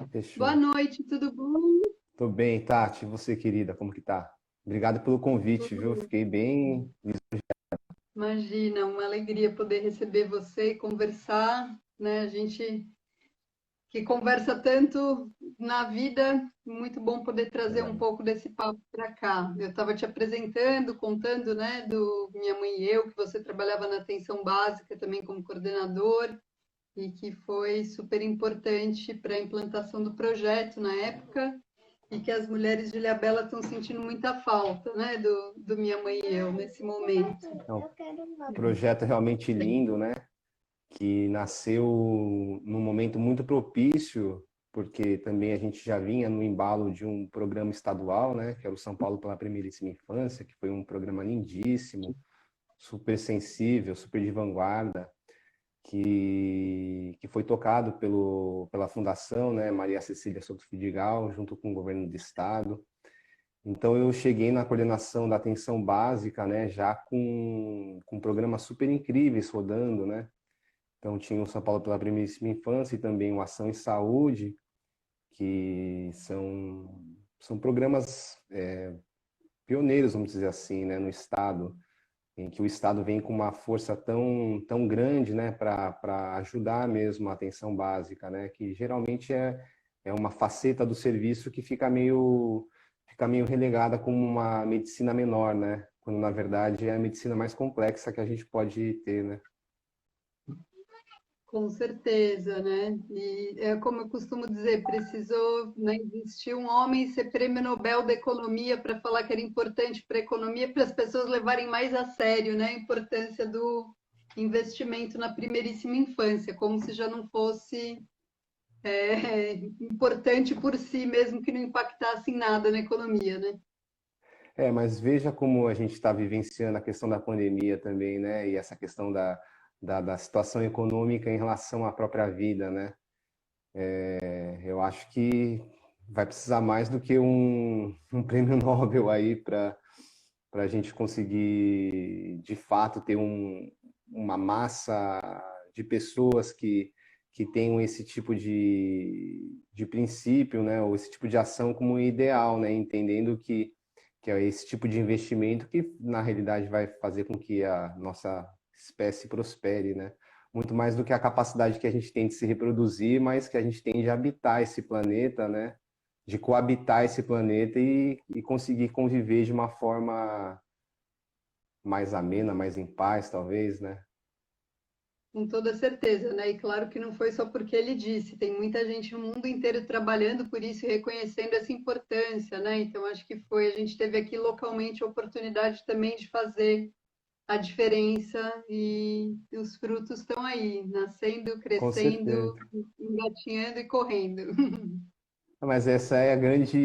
Boa Fechou. noite, tudo bom? Tô bem, Tati. E você, querida, como que tá? Obrigado pelo convite, viu? Tudo. Fiquei bem. Imagina, uma alegria poder receber você e conversar, né? A gente que conversa tanto na vida, muito bom poder trazer um Verdade. pouco desse papo para cá. Eu estava te apresentando, contando, né, do Minha Mãe e Eu, que você trabalhava na atenção básica também como coordenador e que foi super importante para a implantação do projeto na época. E que as mulheres de Ilhabela estão sentindo muita falta, né, do Minha Mãe e Eu nesse momento. É um projeto realmente lindo, né? Que nasceu num momento muito propício, porque também a gente já vinha no embalo de um programa estadual, né? Que era o São Paulo pela Primeiríssima Infância, que foi um programa lindíssimo, super sensível, super de vanguarda, que foi tocado pela Fundação, né, Maria Cecília Souto Vidigal, junto com o governo do estado. Então eu cheguei na coordenação da atenção básica, né, já com programas super incríveis rodando, né? Então tinha o São Paulo pela Primeiríssima Infância e também o Ação em Saúde, que são programas pioneiros, vamos dizer assim, né, no estado, em que o Estado vem com uma força tão grande, né, para ajudar mesmo a atenção básica, né, que geralmente é uma faceta do serviço que fica meio relegada como uma medicina menor, né, quando na verdade é a medicina mais complexa que a gente pode ter, né. Com certeza, né? E é como eu costumo dizer, precisou, né, existir um homem ser prêmio Nobel da Economia para falar que era importante para a economia, para as pessoas levarem mais a sério, né, a importância do investimento na primeiríssima infância, como se já não fosse importante por si, mesmo que não impactasse em nada na economia, né? Mas veja como a gente está vivenciando a questão da pandemia também, né, e essa questão da situação econômica em relação à própria vida, né. Eu acho que vai precisar mais do que um prêmio Nobel aí para a gente conseguir, de fato, ter uma massa de pessoas que tenham esse tipo de princípio, né, ou esse tipo de ação como ideal, né, entendendo que é esse tipo de investimento que, na realidade, vai fazer com que a nossa espécie prospere, né? Muito mais do que a capacidade que a gente tem de se reproduzir, mas que a gente tem de habitar esse planeta, né? De coabitar esse planeta e conseguir conviver de uma forma mais amena, mais em paz, talvez, né? Com toda certeza, né? E claro que não foi só porque ele disse, tem muita gente no mundo inteiro trabalhando por isso e reconhecendo essa importância, né? Então acho que foi, a gente teve aqui localmente a oportunidade também de fazer a diferença e os frutos estão aí, nascendo, Com crescendo, certeza. engatinhando e correndo. Mas essa é a grande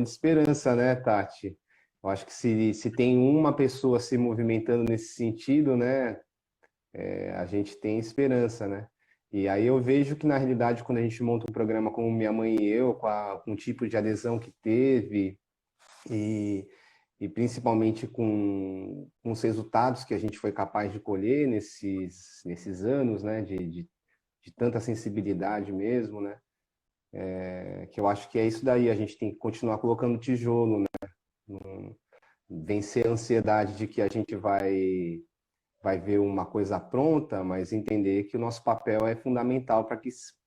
esperança, né, Tati? Eu acho que se tem uma pessoa se movimentando nesse sentido, né, a gente tem esperança, né? E aí eu vejo que, na realidade, quando a gente monta um programa como Minha Mãe e Eu, com o tipo de adesão que teve e, e principalmente com os resultados que a gente foi capaz de colher nesses anos, né, de tanta sensibilidade mesmo, né? Que eu acho que é isso daí, a gente tem que continuar colocando tijolo, né? Vencer a ansiedade de que a gente vai ver uma coisa pronta, mas entender que o nosso papel é fundamental para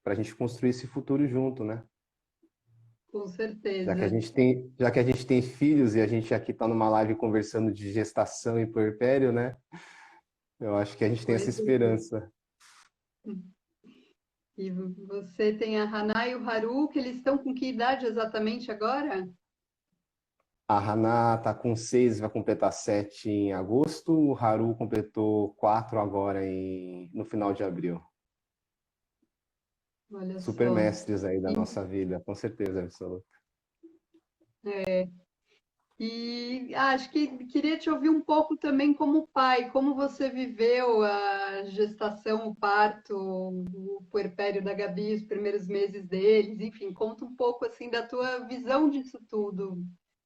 a gente construir esse futuro junto, né? Com certeza. Já que a gente tem filhos e a gente aqui está numa live conversando de gestação e puerpério, né? Eu acho que a gente tem essa Pois é. esperança. E você tem a Haná e o Haru, que eles estão com que idade exatamente agora? A Haná tá com 6, vai completar 7 em agosto. O Haru completou 4 agora no final de abril. Olha Super só. mestres aí da nossa vida, com certeza absoluta. E acho que queria te ouvir um pouco também como pai, como você viveu a gestação, o parto, o puerpério da Gabi, os primeiros meses deles, enfim, conta um pouco assim da tua visão disso tudo,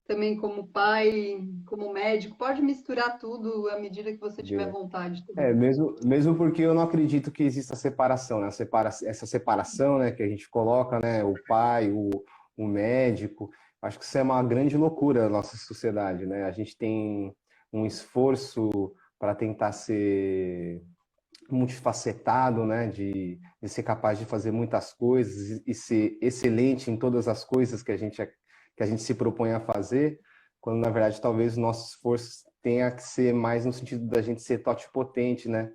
também como pai, como médico. Pode misturar tudo à medida que você tiver vontade É, também. mesmo porque eu não acredito que exista separação, né? Essa separação, né, que a gente coloca, né, o pai, o médico, acho que isso é uma grande loucura da nossa sociedade, né? A gente tem um esforço para tentar ser multifacetado, né, de ser capaz de fazer muitas coisas e ser excelente em todas as coisas que a gente se propõe a fazer, quando na verdade talvez o nosso esforço tenha que ser mais no sentido da gente ser totipotente, né?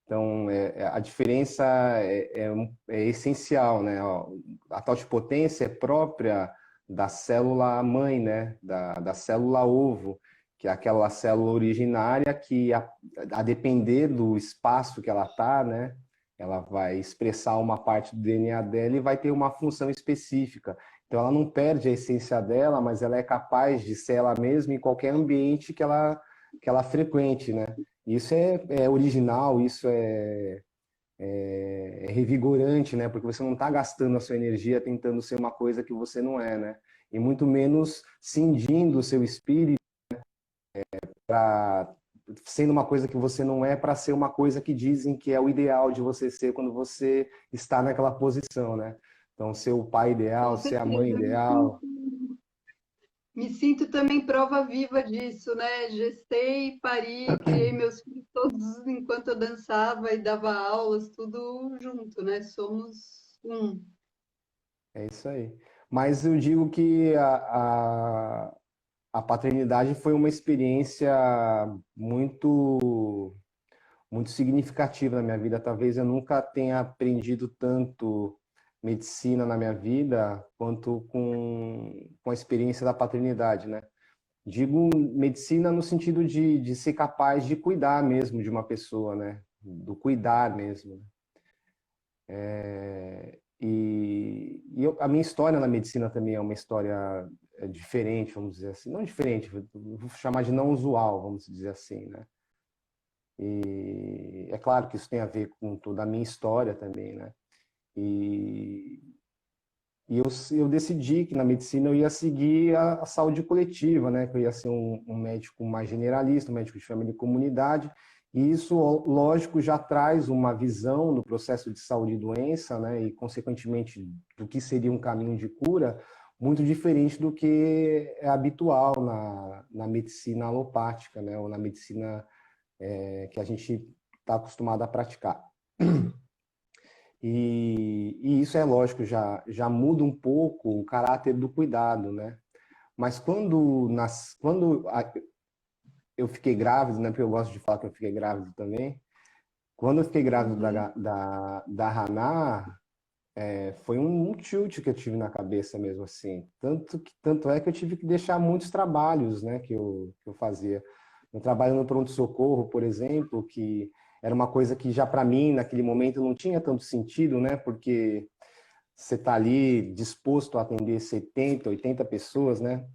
Então, a diferença é essencial, né? A totipotência é própria da célula mãe, né? Da célula ovo, que é aquela célula originária que, a depender do espaço que ela está, né? Ela vai expressar uma parte do DNA dela e vai ter uma função específica. Então, ela não perde a essência dela, mas ela é capaz de ser ela mesma em qualquer ambiente que ela frequente, né? Isso é original, isso é revigorante, né? Porque você não está gastando a sua energia tentando ser uma coisa que você não é, né? E muito menos cindindo o seu espírito para sendo uma coisa que você não é para ser uma coisa que dizem que é o ideal de você ser quando você está naquela posição, né? Então, ser o pai Com ideal, ser a mãe certeza, ideal. me sinto também prova viva disso, né? Gestei, pari, criei meus filhos todos enquanto eu dançava e dava aulas, tudo junto, né? Somos um. É isso aí. Mas eu digo que a paternidade foi uma experiência muito muito significativa na minha vida. Talvez eu nunca tenha aprendido tanto medicina na minha vida quanto com a experiência da paternidade, né? Digo medicina no sentido de ser capaz de cuidar mesmo de uma pessoa, né? Do cuidar mesmo, né? A minha história na medicina também é uma história diferente, vamos dizer assim. Não diferente, vou chamar de não usual, vamos dizer assim, né? E é claro que isso tem a ver com toda a minha história também, né? E, eu decidi que na medicina eu ia seguir a saúde coletiva, né? Que eu ia ser um médico mais generalista, um médico de família e comunidade. E isso, lógico, já traz uma visão no processo de saúde e doença, né? E, consequentemente, do que seria um caminho de cura, muito diferente do que é habitual na medicina alopática, né? Ou na medicina que a gente está acostumado a praticar. E isso é lógico, já muda um pouco o caráter do cuidado, né? Mas eu fiquei grávido, né? Porque eu gosto de falar que eu fiquei grávido também. Quando eu fiquei grávido Uhum. da Haná, foi um tilt que eu tive na cabeça mesmo assim. Tanto é que eu tive que deixar muitos trabalhos, né? Que eu fazia. Eu trabalho no pronto-socorro, por exemplo, que era uma coisa que já para mim, naquele momento, não tinha tanto sentido, né? Porque você está ali disposto a atender 70, 80 pessoas, né?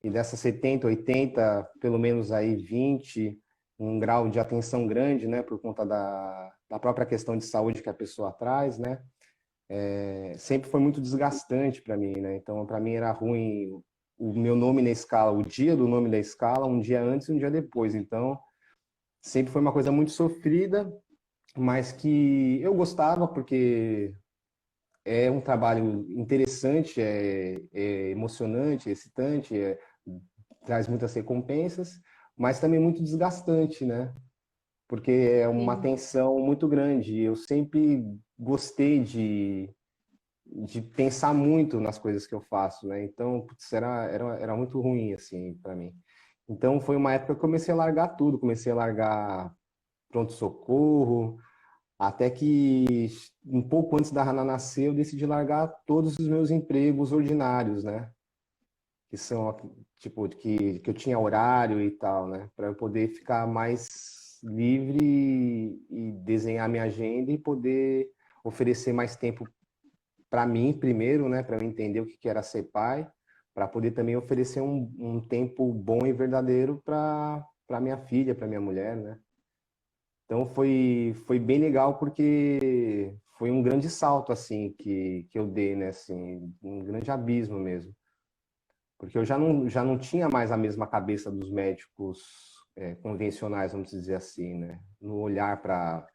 E dessas 70, 80, pelo menos aí 20, um grau de atenção grande, né? Por conta da própria questão de saúde que a pessoa traz, né? Sempre foi muito desgastante para mim, né? Então, para mim era ruim o meu nome na escala, o dia do nome da escala, um dia antes e um dia depois. Então, sempre foi uma coisa muito sofrida, mas que eu gostava porque é um trabalho interessante, é emocionante, é excitante, traz muitas recompensas, mas também muito desgastante, né? Porque é uma Sim. tensão muito grande. Eu sempre gostei de pensar muito nas coisas que eu faço, né? Então, putz, era muito ruim, assim, para mim. Então, foi uma época que eu comecei a largar tudo, comecei a largar pronto-socorro, até que um pouco antes da Hannah nascer, eu decidi largar todos os meus empregos ordinários, né? Que são, tipo, que eu tinha horário e tal, né? Para eu poder ficar mais livre e desenhar minha agenda e poder oferecer mais tempo para mim primeiro, né, para eu entender o que era ser pai, para poder também oferecer um tempo bom e verdadeiro para minha filha, para minha mulher, né? Então foi bem legal porque foi um grande salto assim que eu dei, né, assim, um grande abismo mesmo. porque eu já não tinha mais a mesma cabeça dos médicos convencionais, vamos dizer assim, né? No olhar para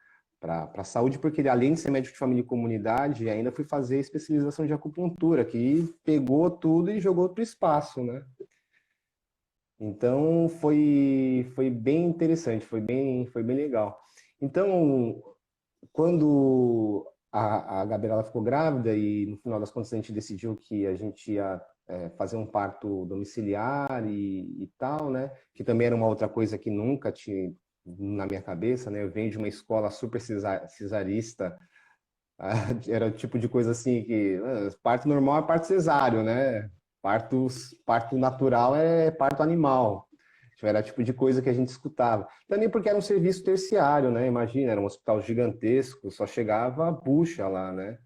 a saúde, porque além de ser médico de família e comunidade, ainda fui fazer especialização de acupuntura, que pegou tudo e jogou para o espaço, né? Então foi bem interessante, foi bem legal. Então, quando a Gabriela ficou grávida e no final das contas a gente decidiu que a gente ia fazer um parto domiciliar e tal, né? Que também era uma outra coisa que nunca tinha na minha cabeça, né? Eu venho de uma escola super cesarista, era o tipo de coisa assim que parto normal é parto cesáreo, né? Parto, parto natural é parto animal. Era o tipo de coisa que a gente escutava. Também porque era um serviço terciário, né? Imagina, era um hospital gigantesco, só chegava a bucha lá, né?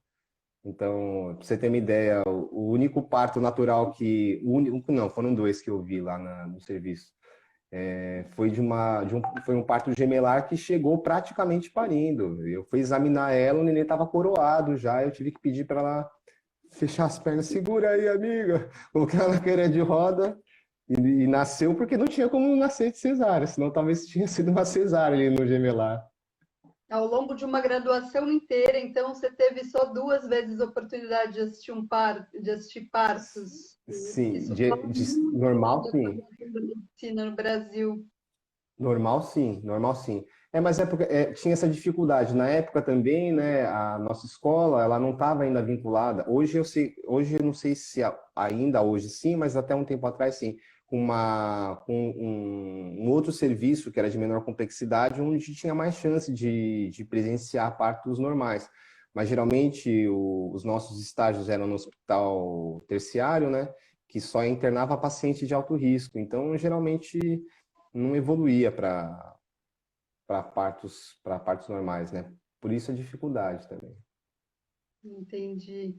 Então, pra você ter uma ideia, o único parto natural que. O único, não, foram dois que eu vi lá no serviço. Foi um parto gemelar que chegou praticamente parindo. Eu fui examinar ela, o neném estava coroado já, eu tive que pedir para ela fechar as pernas. Segura aí, amiga. Coloquei ela na cadeira de roda e nasceu porque não tinha como nascer de cesárea, senão talvez tinha sido uma cesárea ali no gemelar. Ao longo de uma graduação inteira, então você teve só 2 vezes a oportunidade de assistir de assistir partos. Sim, Isso fala muito normal, da sim. formação da medicina no Brasil. Normal, sim, normal, sim. Mas é porque tinha essa dificuldade. Na época também, né, a nossa escola, ela não estava ainda vinculada. Hoje eu sei, hoje eu não sei se ainda hoje sim, mas até um tempo atrás sim, com um outro serviço que era de menor complexidade, onde tinha mais chance de presenciar partos normais. Mas geralmente os nossos estágios eram no hospital terciário, né, que só internava paciente de alto risco. Então, geralmente não evoluía para partos normais, né? Por isso a dificuldade também. Entendi.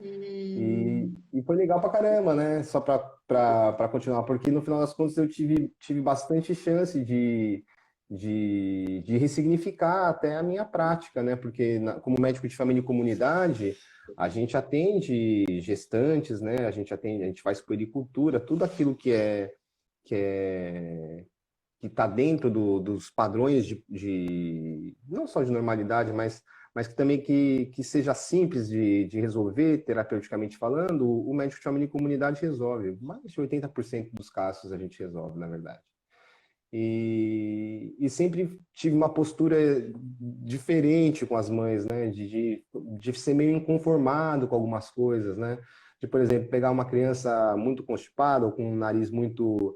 E E foi legal pra caramba, né? Só para continuar, porque no final das contas eu tive bastante chance de ressignificar até a minha prática, né? Porque como médico de família e comunidade, a gente atende gestantes, né? A gente faz puericultura, tudo aquilo que é que está dentro dos padrões não só de normalidade, mas que também que seja simples de resolver, terapeuticamente falando, o médico de família e comunidade resolve. Mais de 80% dos casos a gente resolve, na verdade. E sempre tive uma postura diferente com as mães, né? De ser meio inconformado com algumas coisas, né? De, por exemplo, pegar uma criança muito constipada ou com um nariz muito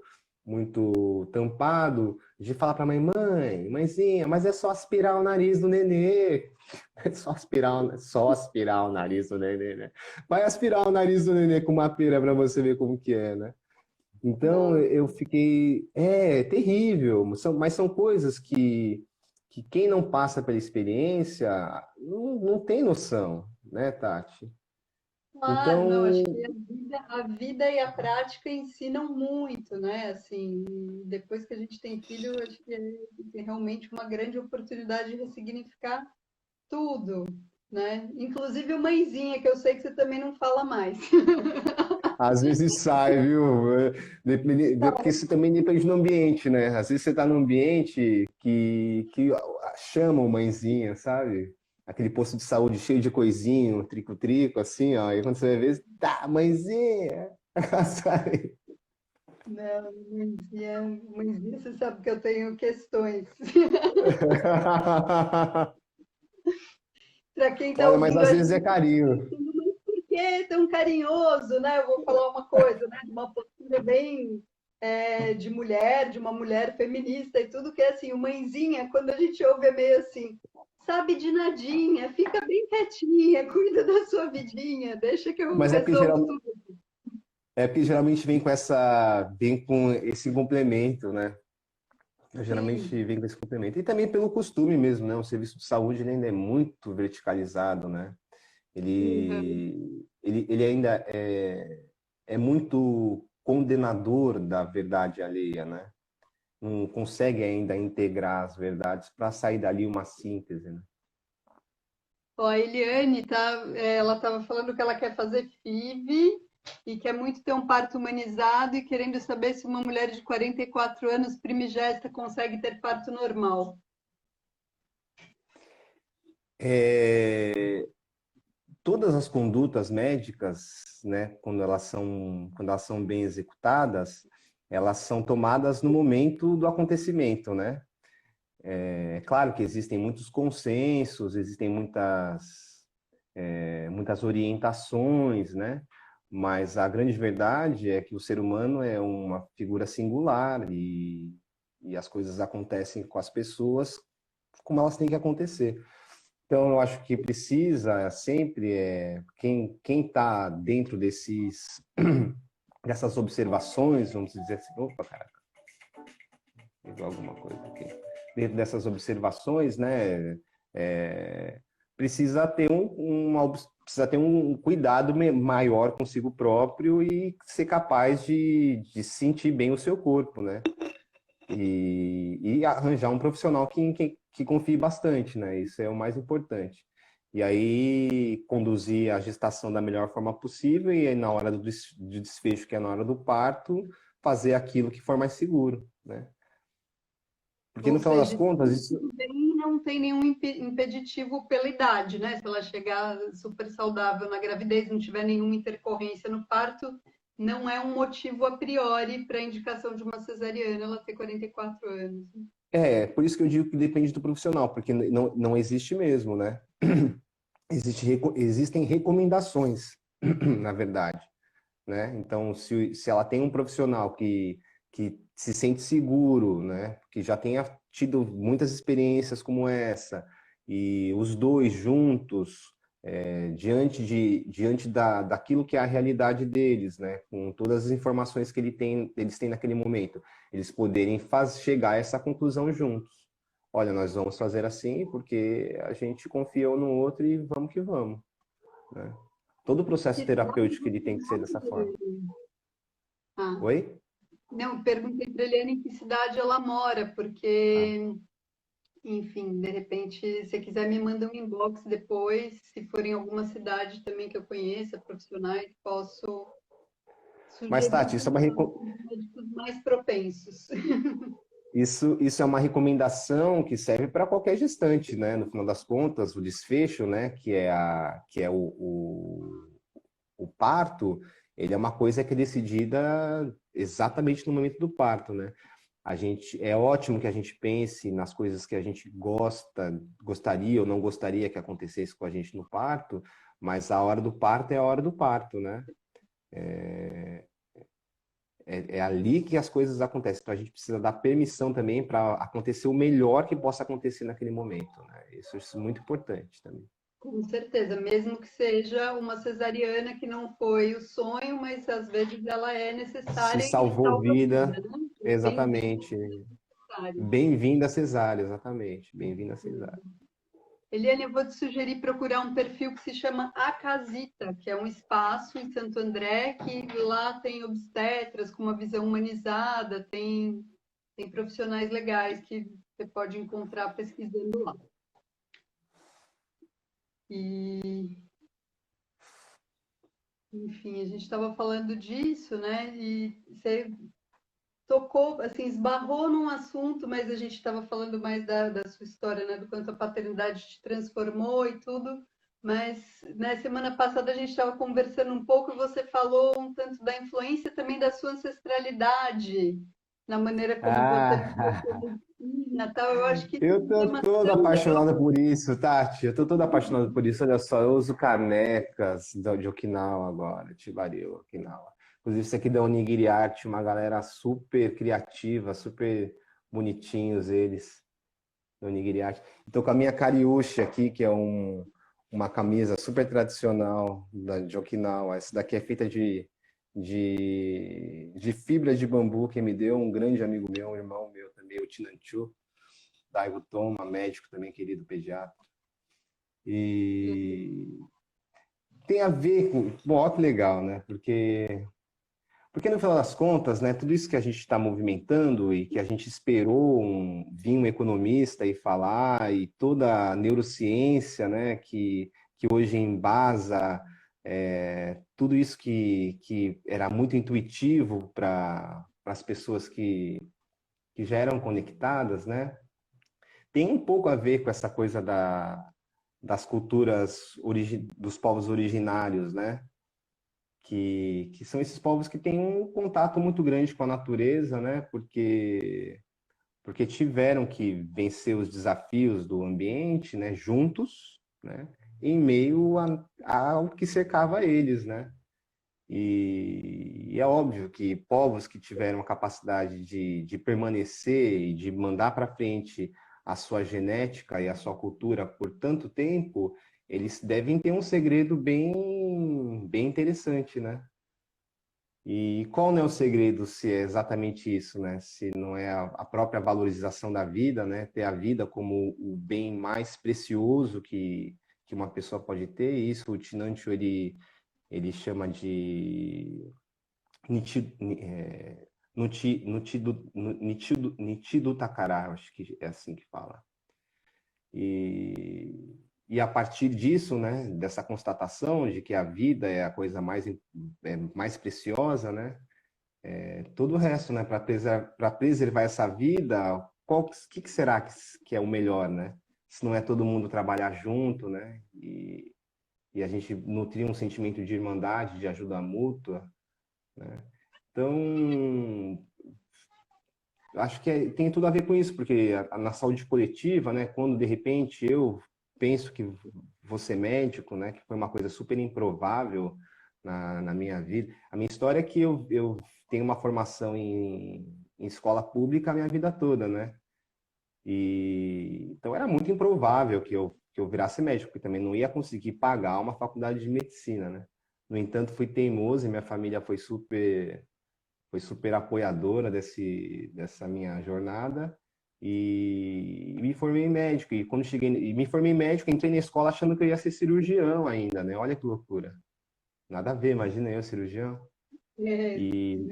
tampado, de falar para a mãezinha, mas é só aspirar o nariz do nenê. É só aspirar o nariz do nenê, né? Vai aspirar o nariz do nenê com uma pera para você ver como que é, né? Então nossa, eu fiquei, terrível, mas são coisas que quem não passa pela experiência não tem noção, né, Tati? claro, não, acho Então, que a vida e a prática ensinam muito, né? Assim, depois que a gente tem filho, acho que é realmente uma grande oportunidade de ressignificar tudo, né? Inclusive o mãezinha, que eu sei que você também não fala mais. às vezes sai, viu? Porque isso também depende do ambiente, né? Às vezes você está num ambiente que chama o mãezinha, sabe? Aquele posto de saúde cheio de coisinho, trico-trico, assim, ó. E quando você vai ver, tá, mãezinha! Sai. Não, mãezinha, você sabe que eu tenho questões. Para quem está Olha, mas ouvindo às a vezes é gente, carinho. por que tão carinhoso, né? Eu vou falar uma coisa, né? De uma postura bem de mulher, de uma mulher feminista e tudo que é assim, o mãezinha, quando a gente ouve é meio assim, sabe de nadinha, fica bem quietinha, cuida da sua vidinha, deixa que eu Mas resolvo tudo. é porque geralmente vem com esse complemento, né? Sim. Geralmente vem com esse complemento. E também pelo costume mesmo, né? O serviço de saúde ele ainda é muito verticalizado, né? Uhum. Ele ainda é muito condenador da verdade alheia, né? Não consegue ainda integrar as verdades para sair dali uma síntese, né? Ó, a Eliane ela estava falando que ela quer fazer FIV e quer muito ter um parto humanizado e querendo saber se uma mulher de 44 anos primigesta consegue ter parto normal. Todas as condutas médicas, né, quando elas são bem executadas, elas são tomadas no momento do acontecimento, né? É claro que existem muitos consensos, existem muitas orientações, né? Mas a grande verdade é que o ser humano é uma figura singular e as coisas acontecem com as pessoas como elas têm que acontecer. Então, eu acho que precisa sempre quem está dentro dessas observações, vamos dizer assim, opa, caraca, pegou alguma coisa aqui. Dentro dessas observações, né, é, precisa ter precisa ter um cuidado maior consigo próprio e ser capaz de sentir bem o seu corpo, né? E arranjar um profissional que confie bastante, né? Isso é o mais importante. E aí conduzir a gestação da melhor forma possível e aí, na hora do desfecho, que é na hora do parto, fazer aquilo que for mais seguro, né? Porque Ou no final das seja, contas, isso também não tem nenhum impeditivo pela idade, né? Se ela chegar super saudável na gravidez, não tiver nenhuma intercorrência no parto, não é um motivo a priori para a indicação de uma cesariana ela ter 44 anos. por isso que eu digo que depende do profissional, porque não existe mesmo, né? Existem recomendações, na verdade, né? Então, se ela tem um profissional que se sente seguro, né? Que já tenha tido muitas experiências como essa, e os dois juntos, diante daquilo que é a realidade deles, né? Com todas as informações que eles têm naquele momento, eles poderem chegar a essa conclusão juntos. Olha, nós vamos fazer assim porque a gente confia um no outro e vamos que vamos, né? Todo o processo Que cidade terapêutico ele tem que ser dessa forma. ah, Oi? não, perguntei para Eliane em que cidade ela mora, Ah. porque, enfim, de repente, se você quiser, me manda um inbox depois, se for em alguma cidade também que eu conheça, profissionais, posso Mas, sugerir Tati, médicos mais propensos. isso é uma recomendação que serve para qualquer gestante, né? No final das contas, o desfecho, né? Que é o parto, ele é uma coisa que é decidida exatamente no momento do parto, né? É ótimo que a gente pense nas coisas que a gente gostaria ou não gostaria que acontecesse com a gente no parto, mas a hora do parto é a hora do parto, né? É ali que as coisas acontecem. Então a gente precisa dar permissão também para acontecer o melhor que possa acontecer naquele momento, né? Isso é muito importante também. Com certeza, mesmo que seja uma cesariana que não foi o sonho, mas às vezes ela é Se necessária e salvou salva vida, vida, né? Bem-vinda, exatamente. necessário. Bem-vinda a cesárea, exatamente. Bem-vinda a cesárea. Eliane, eu vou te sugerir procurar um perfil que se chama A Casita, que é um espaço em Santo André, que lá tem obstetras com uma visão humanizada, tem profissionais legais que você pode encontrar pesquisando lá. E, enfim, a gente estava falando disso, né? E você tocou, assim, esbarrou num assunto, mas a gente estava falando mais da sua história, né? Do quanto a paternidade te transformou e tudo. Mas, né, semana passada a gente estava conversando um pouco e você falou um tanto da influência também da sua ancestralidade, na maneira como você viveu sua Ah, medicina, tal. Eu acho que isso é eu um tô tema todo tão legal. apaixonado por isso, Tati. Eu tô todo apaixonado por isso. Olha só, eu uso canecas de Okinawa agora, Chibareu, Okinawa. Inclusive, isso aqui da Onigiri Art, uma galera super criativa, super bonitinhos eles, da Onigiri Art. Estou com a minha Kariushi aqui, que é uma camisa super tradicional de Okinawa. Essa daqui é feita de fibra de bambu que me deu um grande amigo meu, um irmão meu também, o Tinanchu. Daigo Toma, médico também, querido pediatra. E tem a ver com. Bom, olha que legal, né? Porque no final das contas, né, tudo isso que a gente está movimentando e que a gente esperou vir um economista e falar, e toda a neurociência, né, que hoje embasa tudo isso que era muito intuitivo para as pessoas que já eram conectadas, né? Tem um pouco a ver com essa coisa das culturas dos povos originários, né? Que são esses povos que têm um contato muito grande com a natureza, né? Porque tiveram que vencer os desafios do ambiente, né? Juntos, né? Em meio ao que cercava eles, né? E é óbvio que povos que tiveram a capacidade de permanecer e de mandar para frente a sua genética e a sua cultura por tanto tempo, eles devem ter um segredo bem interessante, né? E qual não é o segredo se é exatamente isso, né? Se não é a própria valorização da vida, né? Ter a vida como o bem mais precioso que uma pessoa pode ter. E isso o Tinancho, ele chama de Nichido Takara, acho que é assim que fala. E a partir disso, né, dessa constatação de que a vida é a coisa mais preciosa, né, todo o resto, né, para preservar essa vida, que será que é o melhor, né? Se não é todo mundo trabalhar junto, né, e a gente nutrir um sentimento de irmandade, de ajuda mútua, né? Então, acho que tem tudo a ver com isso, porque na saúde coletiva, né, quando de repente eu penso que vou ser médico, né, que foi uma coisa super improvável na minha vida. A minha história é que eu tenho uma formação em escola pública a minha vida toda, né? E então era muito improvável que eu virasse médico, porque também não ia conseguir pagar uma faculdade de medicina, né? No entanto, fui teimoso e minha família foi super apoiadora dessa minha jornada e me formei médico. E quando cheguei, e me formei médico, entrei na escola achando que eu ia ser cirurgião ainda, né? Olha que loucura. Nada a ver, imagina eu, cirurgião. É, E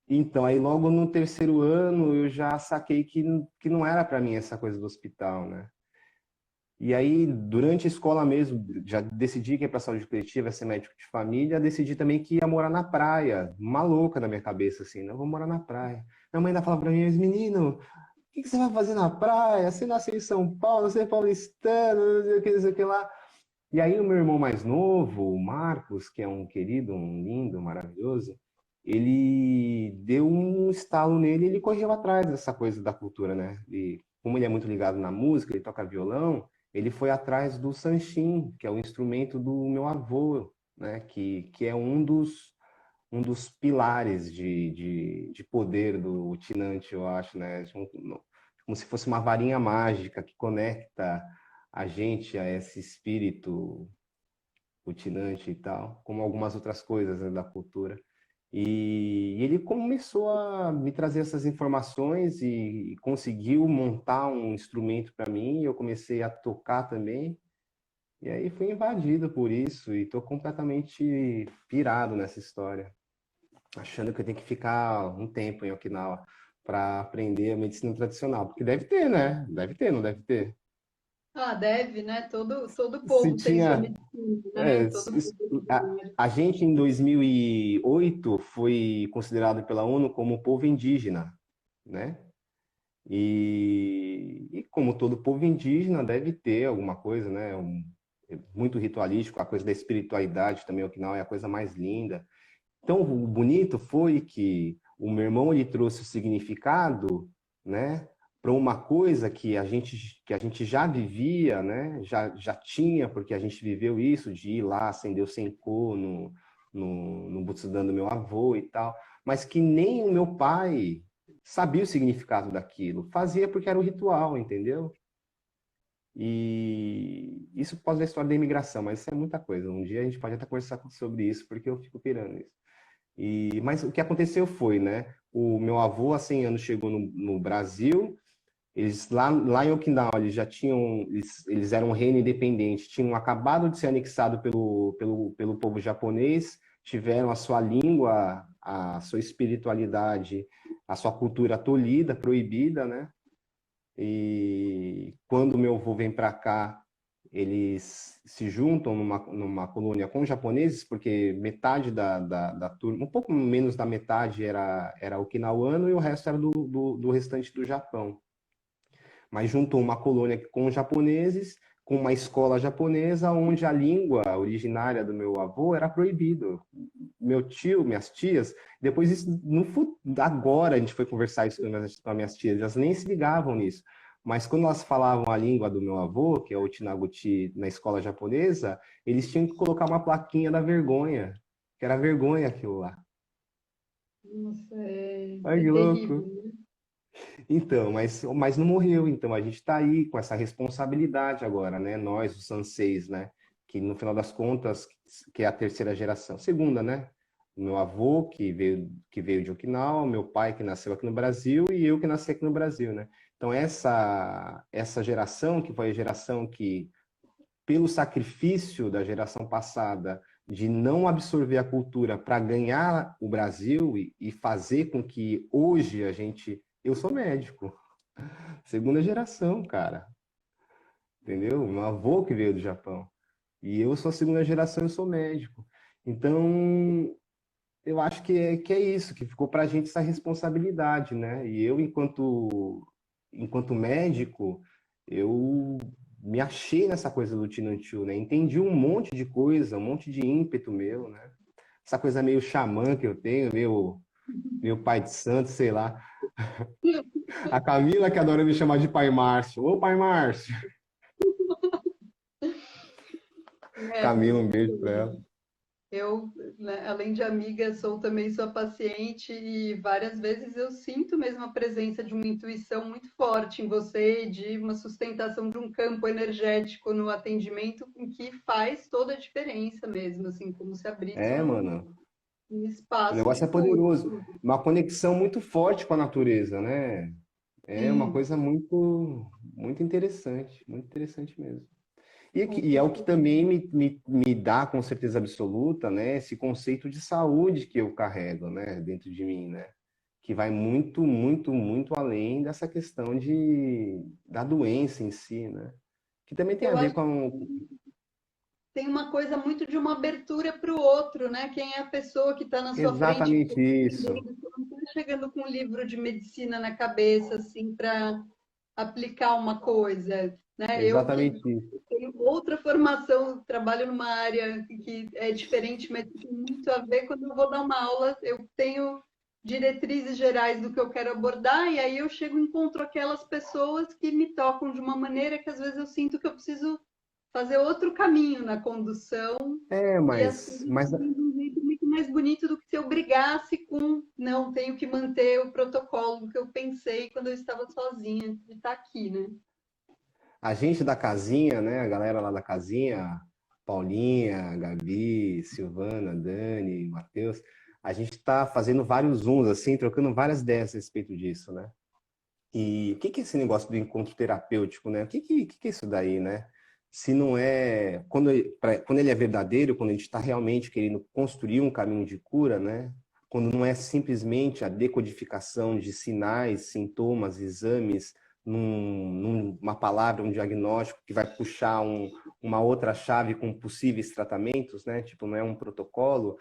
então, aí logo no terceiro ano eu já saquei que não era para mim essa coisa do hospital, né? E aí, durante a escola mesmo, já decidi que ia para saúde coletiva, ia ser médico de família, decidi também que ia morar na praia, maluca na minha cabeça, assim, não vou morar na praia. Minha mãe ainda fala para mim, mas menino, o que você vai fazer na praia? Você nasceu em São Paulo, você é paulistano, não sei o que, não sei o que lá. E aí o meu irmão mais novo, o Marcos, que é um querido, um lindo, maravilhoso, ele deu um estalo nele e ele correu atrás dessa coisa da cultura, né? E como ele é muito ligado na música, ele toca violão, ele foi atrás do sanchim, que é o instrumento do meu avô, né? Que é um dos pilares de poder do Utinante, eu acho, né? Como se fosse uma varinha mágica que conecta a gente a esse espírito Utinante e tal, como algumas outras coisas, né, da cultura. E ele começou a me trazer essas informações e conseguiu montar um instrumento para mim, e eu comecei a tocar também. E aí fui invadido por isso e estou completamente pirado nessa história, achando que eu tenho que ficar um tempo em Okinawa para aprender a medicina tradicional, porque deve ter, né? Deve ter, não deve ter? ah, deve, né? Todo Se povo tem sua tinha, medicina, né? é, Todo povo tem a, sua. a gente em 2008 foi considerado pela ONU como povo indígena, né? E como todo povo indígena deve ter alguma coisa, né? É muito ritualístico, a coisa da espiritualidade também, o Okinawa é a coisa mais linda. Então, o bonito foi que o meu irmão ele trouxe o significado, né, para uma coisa que a gente já vivia, né, já tinha, porque a gente viveu isso de ir lá acender o Senko no Butsudan do meu avô e tal, mas que nem o meu pai sabia o significado daquilo, fazia porque era o ritual, entendeu? E isso por causa da história da imigração, mas isso é muita coisa. Um dia a gente pode até conversar sobre isso, porque eu fico pirando nisso. Mas o que aconteceu foi, né? O meu avô, há 100 anos, chegou no Brasil. Eles lá em Okinawa, eles já tinham, eles eram um reino independente, tinham acabado de ser anexado pelo povo japonês, tiveram a sua língua, a sua espiritualidade, a sua cultura tolhida, proibida, né? E quando meu avô vem para cá, eles se juntam numa colônia com japoneses, porque metade da turma, um pouco menos da metade era okinawano e o resto era do restante do Japão. Mas juntou uma colônia com japoneses, com uma escola japonesa, onde a língua originária do meu avô era proibido. Meu tio, minhas tias, depois isso, agora a gente foi conversar isso com as minhas tias, elas nem se ligavam nisso. Mas quando elas falavam a língua do meu avô, que é o Tinaguti, na escola japonesa, eles tinham que colocar uma plaquinha da vergonha, que era vergonha aquilo lá. Nossa, Ai, é que terrível, louco. né? Então, mas não morreu. Então, a gente está aí com essa responsabilidade agora, né? Nós, os Sanseis, né? Que no final das contas, que é a terceira geração. Segunda, né? Meu avô, que veio de Okinawa, meu pai, que nasceu aqui no Brasil, e eu que nasci aqui no Brasil, né? Então, essa geração, que foi a geração que, pelo sacrifício da geração passada, de não absorver a cultura para ganhar o Brasil e fazer com que hoje a gente. Eu sou médico, segunda geração, cara, entendeu? Meu avô que veio do Japão. E eu sou a segunda geração, eu sou médico. Então, eu acho que é isso, que ficou para a gente essa responsabilidade, né? E eu, enquanto médico, eu me achei nessa coisa do Tinantiu, né? Entendi um monte de coisa, um monte de ímpeto meu, né? Essa coisa meio xamã que eu tenho, meu pai de santo, sei lá. A Camila que adora me chamar de Pai Márcio. Ô, Pai Márcio! Camila, um beijo pra ela. Eu, né, além de amiga, também sua paciente e várias vezes eu sinto mesmo a presença de uma intuição muito forte em você, de uma sustentação de um campo energético no atendimento em que faz toda a diferença mesmo, assim, como se abrisse É, mano. um O espaço negócio de é cura. poderoso. Uma conexão muito forte com a natureza, né? É uma Sim, coisa muito, muito interessante mesmo. E, com e é o que certeza. também me dá, com certeza absoluta, né, esse conceito de saúde que eu carrego, né, dentro de mim, né? Que vai muito, muito, muito além dessa questão da doença em si, né? Que também tem a Eu ver acho com. tem uma coisa muito de uma abertura para o outro, né? Quem é a pessoa que está na sua frente, Exatamente isso. entendendo? Você não está chegando com um livro de medicina na cabeça, assim, para aplicar uma coisa, né? Eu que Exatamente isso. tenho outra formação, trabalho numa área que é diferente, mas tem muito a ver. Quando eu vou dar uma aula, eu tenho diretrizes gerais do que eu quero abordar, e aí eu chego e encontro aquelas pessoas que me tocam de uma maneira que às vezes eu sinto que eu preciso fazer outro caminho na condução É, e as mas, coisas mas fluem de um jeito muito mais bonito do que se eu brigasse com não, tenho que manter o protocolo que eu pensei quando eu estava sozinha de estar aqui, né? a gente da casinha, né? A galera lá da casinha, Paulinha, Gabi, Silvana, Dani, Matheus, a gente está fazendo vários zooms, assim, trocando várias ideias a respeito disso, né? E o que que é esse negócio do encontro terapêutico, né? O que que é isso daí, né? Se não é. Quando ele é verdadeiro, quando a gente está realmente querendo construir um caminho de cura, né? Quando não é simplesmente a decodificação de sinais, sintomas, exames, numa palavra, um diagnóstico que vai puxar uma outra chave com possíveis tratamentos, né? Tipo, não é um protocolo,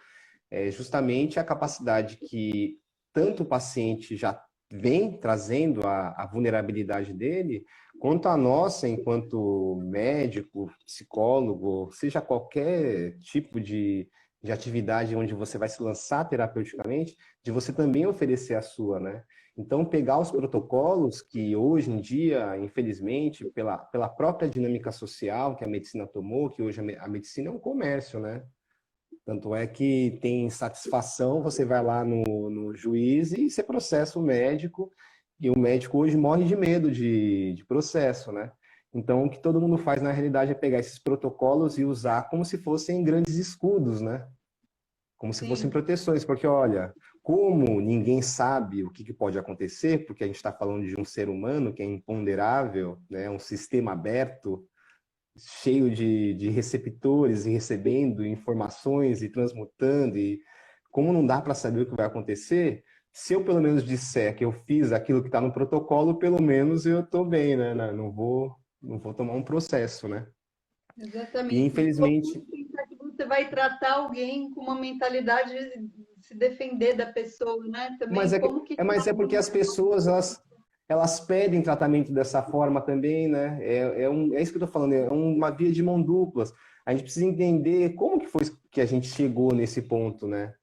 é justamente a capacidade que tanto o paciente já vem trazendo a vulnerabilidade dele, quanto a nossa, enquanto médico, psicólogo, seja qualquer tipo de atividade onde você vai se lançar terapeuticamente, de você também oferecer a sua, né? Então, pegar os protocolos que hoje em dia, infelizmente, pela própria dinâmica social que a medicina tomou, que hoje a medicina é um comércio, né? Tanto é que tem satisfação, você vai lá no juiz e você processa o médico, e o médico hoje morre de medo de processo, né? Então, o que todo mundo faz na realidade é pegar esses protocolos e usar como se fossem grandes escudos, né? Como se fossem Sim, proteções, porque olha, como ninguém sabe o que pode acontecer, porque a gente está falando de um ser humano que é imponderável, né? Um sistema aberto, cheio de receptores e recebendo informações e transmutando, e como não dá para saber o que vai acontecer, se eu pelo menos disser que eu fiz aquilo que está no protocolo, pelo menos eu estou bem, né? Não vou tomar um processo, né? E Exatamente. E infelizmente, como pensar que você vai tratar alguém com uma mentalidade de se defender da pessoa, né? mas Também, como que mas é porque as pessoas elas pedem tratamento dessa forma também, né? É isso que eu tô falando, é uma via de mão duplas. A gente precisa entender como que foi que a gente chegou nesse ponto, né?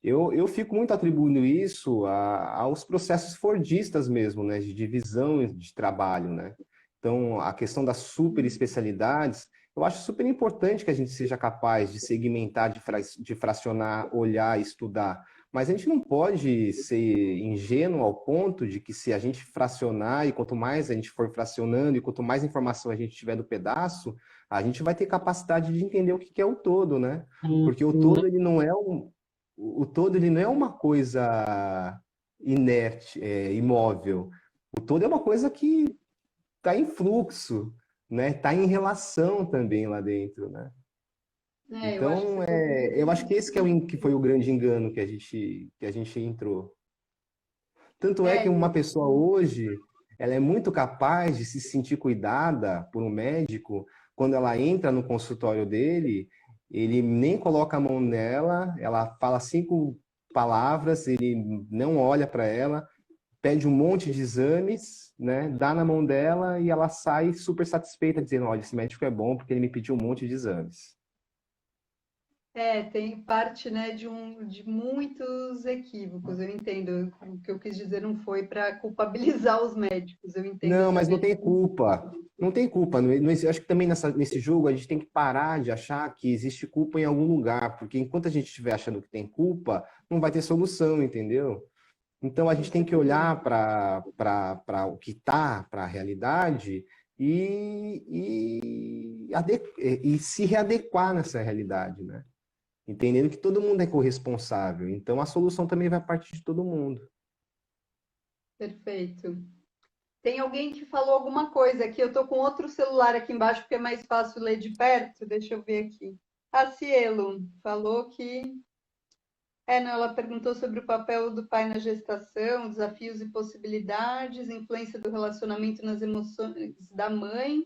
Eu fico muito atribuindo isso aos processos fordistas mesmo, né, de divisão de trabalho, né? Então, a questão das super especialidades, eu acho super importante que a gente seja capaz de segmentar, de fracionar, olhar, estudar. Mas a gente não pode ser ingênuo ao ponto de que se a gente fracionar e quanto mais a gente for fracionando e quanto mais informação a gente tiver do pedaço, a gente vai ter capacidade de entender o que que é o todo, né? Porque o todo ele não é o todo ele não é uma coisa inerte, imóvel. O todo é uma coisa que está em fluxo, né? Está em relação também lá dentro, né? eu acho que Então, você colocou eu acho que esse que, que bem. foi o grande engano que a gente entrou. Tanto é que uma E pessoa hoje, ela é muito capaz de se sentir cuidada por um médico quando ela entra no consultório dele, ele nem coloca a mão nela, ela fala 5 palavras, ele não olha para ela, pede um monte de exames, né, dá na mão dela e ela sai super satisfeita, dizendo: olha, esse médico é bom porque ele me pediu um monte de exames. tem parte, né, de muitos equívocos. Eu entendo. O que eu quis dizer não foi para culpabilizar os médicos. Eu entendo Não, essa mas não tem visão. culpa. Não tem culpa. Eu acho que também nesse jogo a gente tem que parar de achar que existe culpa em algum lugar, porque enquanto a gente estiver achando que tem culpa, não vai ter solução, entendeu? Então a gente tem que olhar para o que está, para a realidade e se readequar nessa realidade, né? Entendendo que todo mundo é corresponsável. Então a solução também vai partir de todo mundo. Perfeito. Tem alguém que falou alguma coisa aqui. Eu estou com outro celular aqui embaixo, porque é mais fácil ler de perto. Deixa eu ver aqui. A Cielo falou que. Não, ela perguntou sobre o papel do pai na gestação, desafios e possibilidades, influência do relacionamento nas emoções da mãe,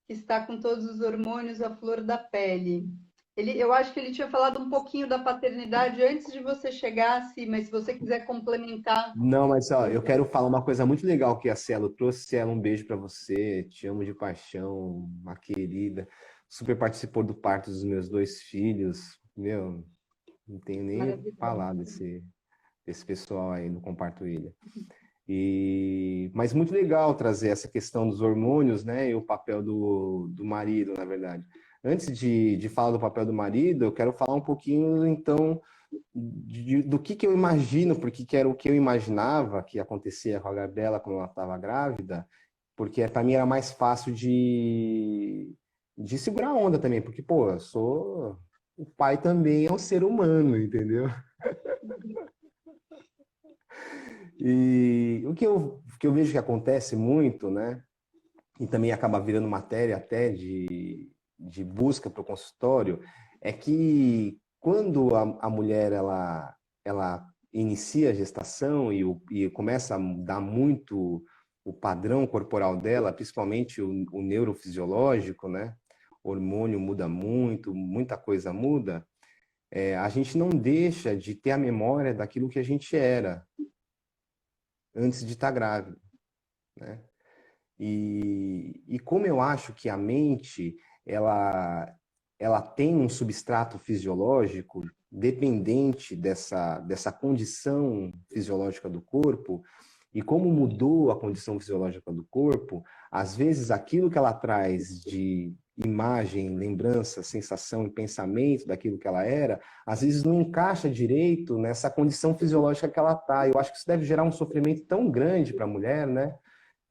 que está com todos os hormônios à flor da pele. Eu acho que ele tinha falado um pouquinho da paternidade antes de você chegar, sim, mas se você quiser complementar. Não, mas ó, eu quero falar uma coisa muito legal que a Cielo trouxe. Cielo, um beijo para você. Te amo de paixão, uma querida. Super participou do parto dos meus 2 filhos. Meu, não tenho nem o que falar Maravilhoso. desse pessoal aí no Compartilha. Mas muito legal trazer essa questão dos hormônios, né? E o papel do marido, na verdade. Antes de falar do papel do marido, eu quero falar um pouquinho, então, do que eu imagino, porque que era o que eu imaginava que acontecia com a Gabriela quando ela estava grávida, porque para mim era mais fácil de segurar a onda também, porque, pô, eu sou. O pai também é um ser humano, entendeu? E o que eu vejo que acontece muito, né? E também acaba virando matéria até de busca para o consultório, é que quando a mulher ela inicia a gestação e começa a mudar muito o padrão corporal dela, principalmente o neurofisiológico, né? O hormônio muda muito, muita coisa muda. A gente não deixa de ter a memória daquilo que a gente era antes de estar grávida, né? E como eu acho que a mente ela, ela tem um substrato fisiológico dependente dessa condição fisiológica do corpo, e como mudou a condição fisiológica do corpo, às vezes aquilo que ela traz de imagem, lembrança, sensação e pensamento daquilo que ela era, às vezes não encaixa direito nessa condição fisiológica que ela está. Eu acho que isso deve gerar um sofrimento tão grande para a mulher, né?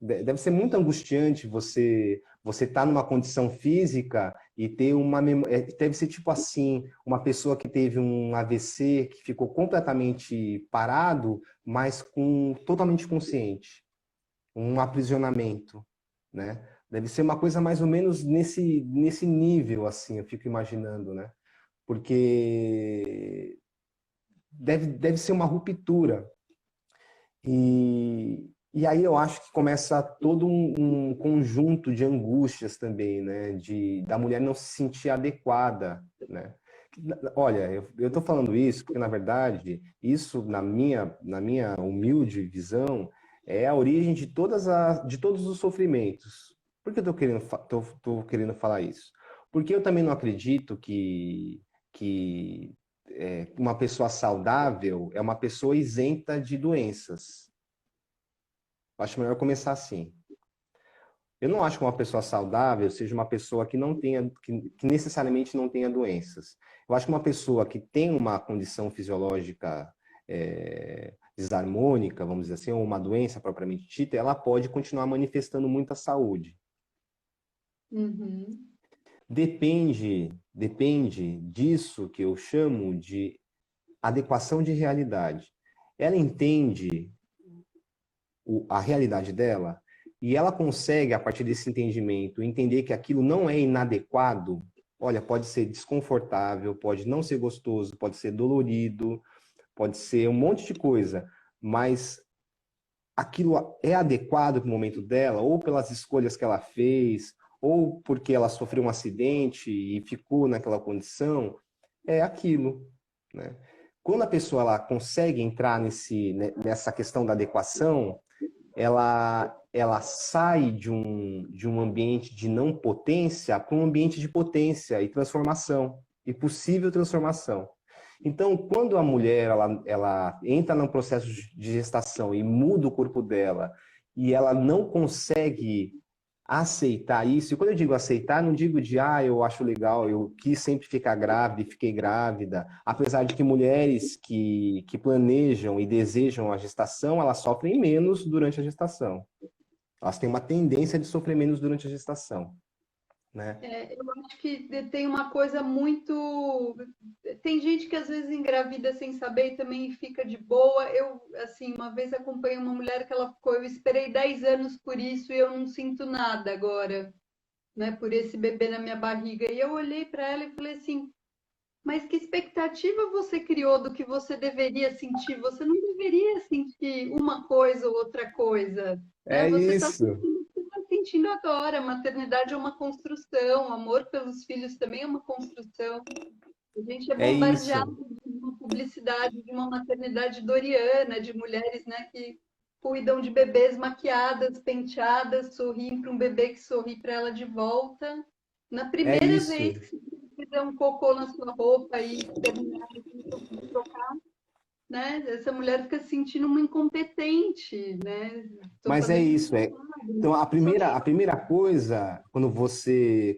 Deve ser muito angustiante você estar numa condição física e ter uma deve ser tipo assim, uma pessoa que teve um AVC, que ficou completamente parado, mas totalmente consciente, um aprisionamento, né? Deve ser uma coisa mais ou menos nesse nível assim, eu fico imaginando, né? Porque deve ser uma ruptura. E aí eu acho que começa todo um conjunto de angústias também, né? Da mulher não se sentir adequada, né? Olha, eu estou falando isso porque, na verdade, isso, na minha humilde visão, é a origem de todos os sofrimentos. Por que eu estou tô querendo falar isso? Porque eu também não acredito que uma pessoa saudável é uma pessoa isenta de doenças. Acho melhor começar assim. Eu não acho que uma pessoa saudável seja uma pessoa que não tenha, que necessariamente não tenha doenças. Eu acho que uma pessoa que tem uma condição fisiológica desarmônica, vamos dizer assim, ou uma doença propriamente dita, ela pode continuar manifestando muita saúde. Uhum. Depende disso que eu chamo de adequação de realidade. Ela entende a realidade dela e ela consegue, a partir desse entendimento, entender que aquilo não é inadequado. Olha, pode ser desconfortável, pode não ser gostoso, pode ser dolorido, pode ser um monte de coisa, mas aquilo é adequado para o momento dela, ou pelas escolhas que ela fez, ou porque ela sofreu um acidente e ficou naquela condição, é aquilo, né? Quando a pessoa ela consegue entrar nessa questão da adequação, ela sai de um ambiente de não potência para um ambiente de potência e transformação, e possível transformação. Então, quando a mulher ela entra num processo de gestação e muda o corpo dela, e ela não consegue aceitar isso, e quando eu digo aceitar, não digo de, eu acho legal, eu quis sempre ficar grávida e fiquei grávida, apesar de que mulheres que planejam e desejam a gestação, elas sofrem menos durante a gestação. Elas têm uma tendência de sofrer menos durante a gestação, né? Eu acho que tem uma coisa muito. Tem gente que às vezes engravida sem saber e também fica de boa. Eu, assim, uma vez acompanhei uma mulher que ela ficou, eu esperei 10 anos por isso e eu não sinto nada agora, né, por esse bebê na minha barriga. E eu olhei para ela e falei assim: mas que expectativa você criou do que você deveria sentir? Você não deveria sentir uma coisa ou outra coisa, né? É Você está isso, sentindo o que você está sentindo agora. Maternidade é uma construção, amor pelos filhos também é uma construção. A gente é é bombardeado isso. de uma publicidade de uma maternidade doriana, de mulheres, né, que cuidam de bebês maquiadas, penteadas, sorriem para um bebê que sorri para ela de volta. Na É primeira vez isso. que você fizer um cocô na sua roupa e terminar de trocar, né, essa mulher fica se sentindo uma incompetente, né? Estou Mas é fazendo isso, isso é. errado. Então, a Só primeira, que a primeira coisa, quando você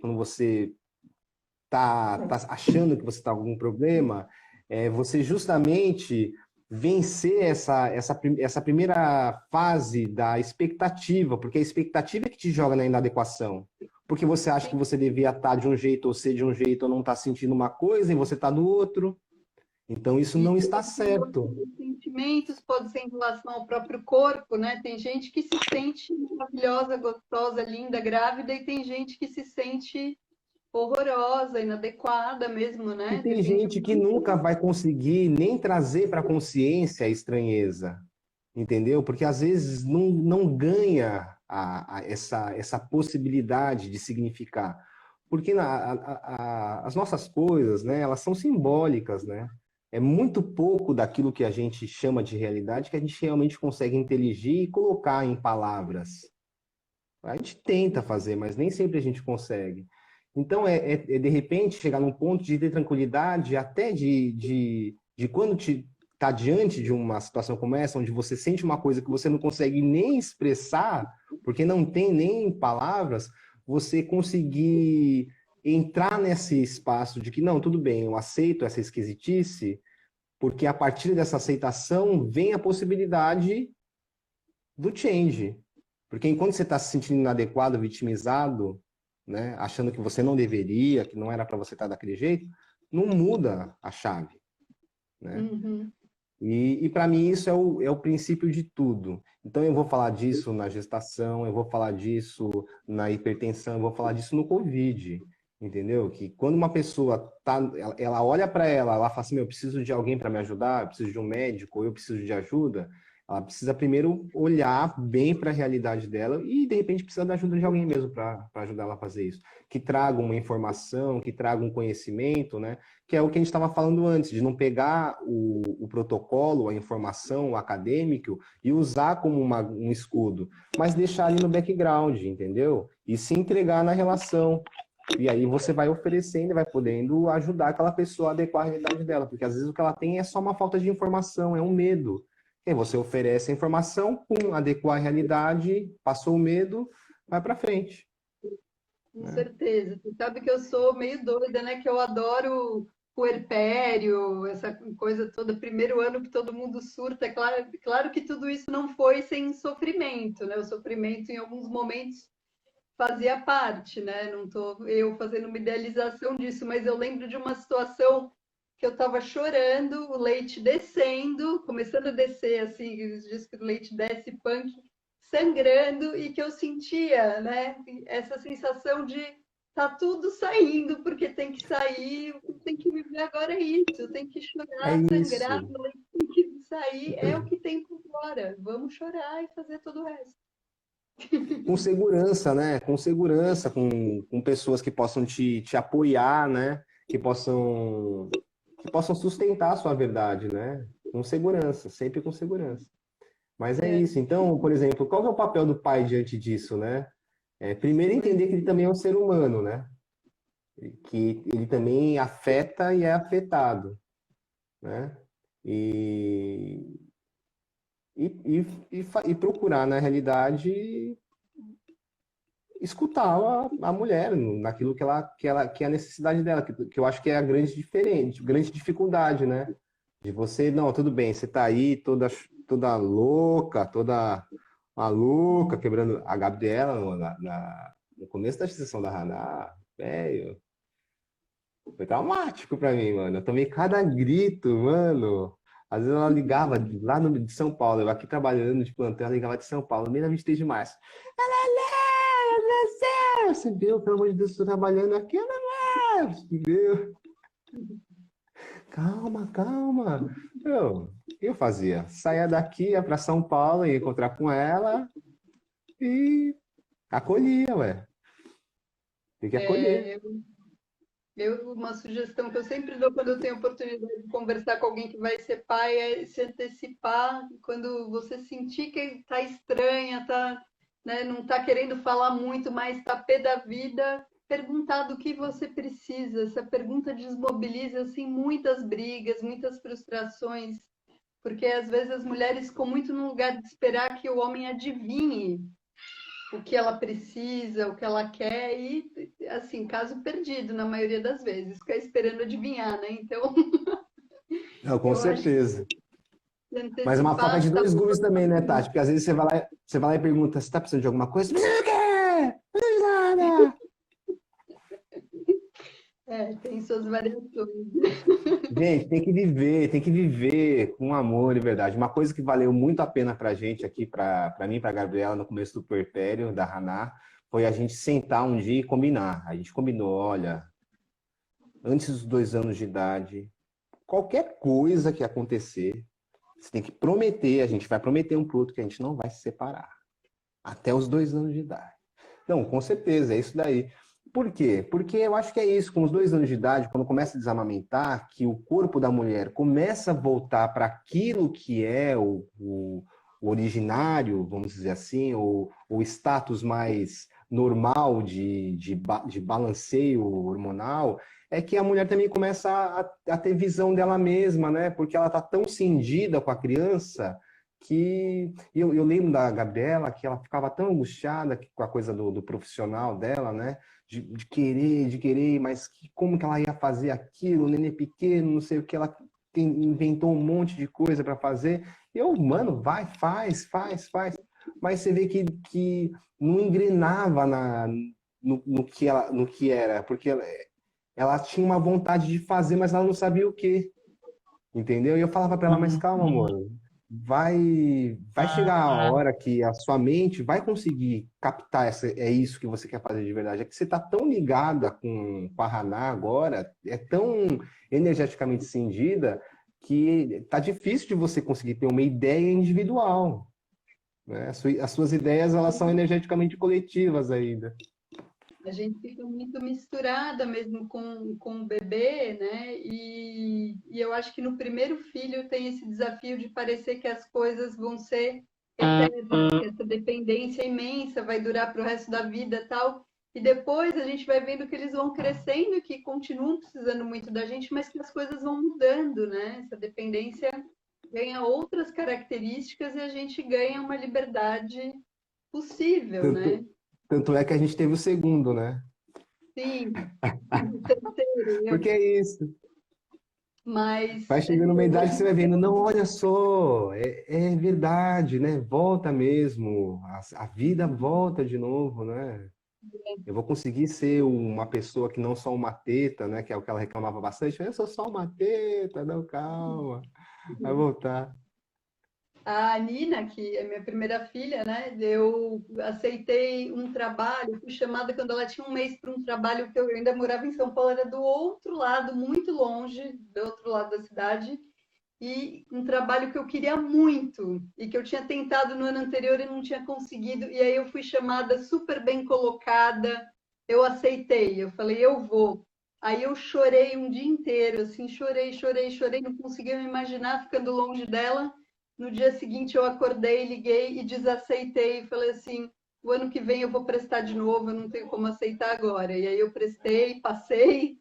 tá achando que você está com algum problema, é você justamente vencer essa primeira fase da expectativa, porque a expectativa é que te joga na inadequação. Porque você acha que você devia estar de um jeito ou ser de um jeito ou não está sentindo uma coisa e você está do outro. Então isso e não está pode ser certo. outros sentimentos, pode ser em relação ao próprio corpo, né? Tem gente que se sente maravilhosa, gostosa, linda, grávida, e tem gente que se sente horrorosa, inadequada mesmo, E né? tem Depende gente que nunca muito. vai conseguir nem trazer para a consciência a estranheza, entendeu? Porque às vezes não ganha essa possibilidade de significar. Porque as nossas coisas, né, elas são simbólicas, né? É muito pouco daquilo que a gente chama de realidade que a gente realmente consegue inteligir e colocar em palavras. A gente tenta fazer, mas nem sempre a gente consegue. Então, de repente chegar num ponto de ter tranquilidade, até de quando te está diante de uma situação como essa, onde você sente uma coisa que você não consegue nem expressar, porque não tem nem palavras, você conseguir entrar nesse espaço de que, não, tudo bem, eu aceito essa esquisitice, porque a partir dessa aceitação vem a possibilidade do change. Porque enquanto você está se sentindo inadequado, vitimizado, né, achando que você não deveria, que não era para você estar daquele jeito, não muda a chave, né? Uhum. E para mim isso é o princípio de tudo. Então eu vou falar disso na gestação, eu vou falar disso na hipertensão, eu vou falar disso no Covid, entendeu? Que quando uma pessoa tá, ela olha para ela fala assim, meu, eu preciso de alguém para me ajudar, eu preciso de um médico, eu preciso de ajuda. Ela precisa primeiro olhar bem para a realidade dela e, de repente, precisa da ajuda de alguém mesmo para ajudar ela a fazer isso. Que traga uma informação, que traga um conhecimento, né? Que é o que a gente estava falando antes, de não pegar o protocolo, a informação, o acadêmico e usar como um escudo, mas deixar ali no background, entendeu? E se entregar na relação. E aí você vai oferecendo, vai podendo ajudar aquela pessoa a adequar a realidade dela, porque às vezes o que ela tem é só uma falta de informação, é um medo. E aí você oferece a informação, pum, adequar a realidade, passou o medo, vai para frente. Com certeza. Você sabe que eu sou meio doida, né? Que eu adoro puerpério, essa coisa toda, primeiro ano que todo mundo surta. É claro, claro que tudo isso não foi sem sofrimento, né? O sofrimento, em alguns momentos, fazia parte, né? Não estou eu fazendo uma idealização disso, mas eu lembro de uma situação que eu estava chorando, o leite descendo, começando a descer, assim, diz que o leite desce punk, sangrando, e que eu sentia, né? Essa sensação de tá tudo saindo, porque tem que sair, o que tem que viver agora é isso, tem que É chorar, sangrar, isso. o leite tem que sair, é o que tem por fora. Vamos chorar e fazer todo o resto. Com segurança, né? Com segurança, com pessoas que possam te apoiar, né? Que possam sustentar a sua verdade, né? Com segurança, sempre com segurança. Mas é É, isso. Então, por exemplo, qual que é o papel do pai diante disso, né? Primeiro entender que ele também é um ser humano, né? Que ele também afeta e é afetado, né? E, e procurar, na realidade, escutar a mulher naquilo que é a necessidade dela, que eu acho que é a grande dificuldade, né? De você, não, tudo bem, você tá aí toda louca, toda maluca, quebrando a Gabriela no começo da sessão da Haná, velho, foi traumático pra mim, mano. Eu tomei cada grito, mano. Às vezes ela ligava lá de São Paulo, eu aqui trabalhando de plantão, ela ligava de São Paulo, no meio da 23 de março. Você viu, pelo amor de Deus, estou trabalhando aqui, viu? Calma, calma. Eu fazia, saía daqui, ia para São Paulo, ia encontrar com ela e acolhia, ué. Tem que acolher. é, uma sugestão que eu sempre dou quando eu tenho oportunidade de conversar com alguém que vai ser pai é se antecipar quando você sentir que está estranha, tá, né, não está querendo falar muito, mas está pé da vida, perguntar do que você precisa. Essa pergunta desmobiliza assim muitas brigas, muitas frustrações, porque às vezes as mulheres ficam muito no lugar de esperar que o homem adivinhe o que ela precisa, o que ela quer, e assim, caso perdido na maioria das vezes, ficar esperando adivinhar, né? Então, Não, com eu acho que certeza. se Mas é uma faca antecipar de está dois gumes muito também, né, Tati? Porque às vezes você vai lá e pergunta, você tá precisando de alguma coisa? Não precisa do quê? Não precisa de nada. tem suas variações. Gente, tem que viver com amor e verdade. Uma coisa que valeu muito a pena pra gente aqui, pra mim, pra Gabriela, no começo do puerpério, da Haná, foi a gente sentar um dia e combinar. A gente combinou, olha, antes dos 2 anos de idade, qualquer coisa que acontecer, você tem que prometer, a gente vai prometer um pro outro que a gente não vai se separar. Até os 2 anos de idade. Não, com certeza, é isso daí. Por quê? Porque eu acho que é isso, com os 2 anos de idade, quando começa a desamamentar, que o corpo da mulher começa a voltar para aquilo que é o originário, vamos dizer assim, o status mais normal de balanceio hormonal, é que a mulher também começa a ter visão dela mesma, né? Porque ela está tão cindida com a criança que eu lembro da Gabriela que ela ficava tão angustiada com a coisa do profissional dela, né? De querer, mas como que ela ia fazer aquilo, o nenê pequeno, não sei o que, ela inventou um monte de coisa para fazer. E eu, mano, vai, faz, faz, faz. Mas você vê que não engrenava no que era, porque ela tinha uma vontade de fazer, mas ela não sabia o que. Entendeu? E eu falava para ela, mas calma, amor, vai chegar a hora que a sua mente vai conseguir captar é isso que você quer fazer de verdade. É que você está tão ligada com a Haná agora, é tão energeticamente cindida, que tá difícil de você conseguir ter uma ideia individual, né? As suas ideias, elas são energeticamente coletivas ainda. A gente fica muito misturada mesmo com o bebê, né? E eu acho que no primeiro filho tem esse desafio de parecer que as coisas vão ser eternas, que essa dependência imensa vai durar para o resto da vida, tal. E depois a gente vai vendo que eles vão crescendo e que continuam precisando muito da gente, mas que as coisas vão mudando, né? Essa dependência ganha outras características e a gente ganha uma liberdade possível, né? Tanto, tanto é que a gente teve o segundo, né? Sim, o terceiro, Porque eu. é isso. Mas Vai chegando uma idade que você vai vendo, não, olha só, é verdade, né? Volta mesmo, a vida volta de novo, né? Eu vou conseguir ser uma pessoa que não só uma teta, né? Que é o que ela reclamava bastante. Eu sou só uma teta, não, calma, vai voltar. a Nina, que é minha primeira filha, né? Eu aceitei um trabalho, fui chamada quando ela tinha um mês para um trabalho que eu ainda morava em São Paulo, era do outro lado, muito longe, do outro lado da cidade, e um trabalho que eu queria muito e que eu tinha tentado no ano anterior e não tinha conseguido. E aí eu fui chamada super bem colocada, eu aceitei, eu falei, eu vou. Aí eu chorei um dia inteiro, assim, chorei, chorei, chorei, não conseguia me imaginar ficando longe dela. No dia seguinte eu acordei, liguei e desaceitei, falei assim, o ano que vem eu vou prestar de novo, eu não tenho como aceitar agora. E aí eu prestei, passei,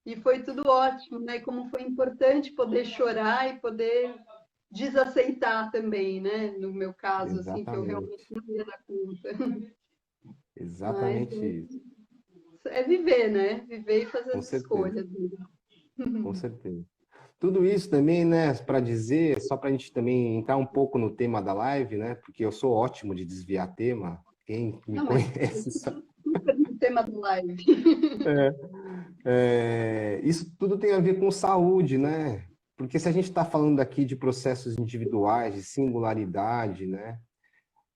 e foi tudo ótimo, né? Como foi importante poder chorar e poder desaceitar também, né? No meu caso, assim, que eu realmente Exatamente, não ia dar conta. Mas exatamente isso. é viver, né? Viver e fazer Com as certeza, escolhas. com certeza. Tudo isso também, né, para dizer, só para a gente também entrar um pouco no tema da live, né, porque eu sou ótimo de desviar tema, quem me Não, mas conhece sabe. super no tema do live. Isso tudo tem a ver com saúde, né? Porque se a gente está falando aqui de processos individuais, de singularidade, né,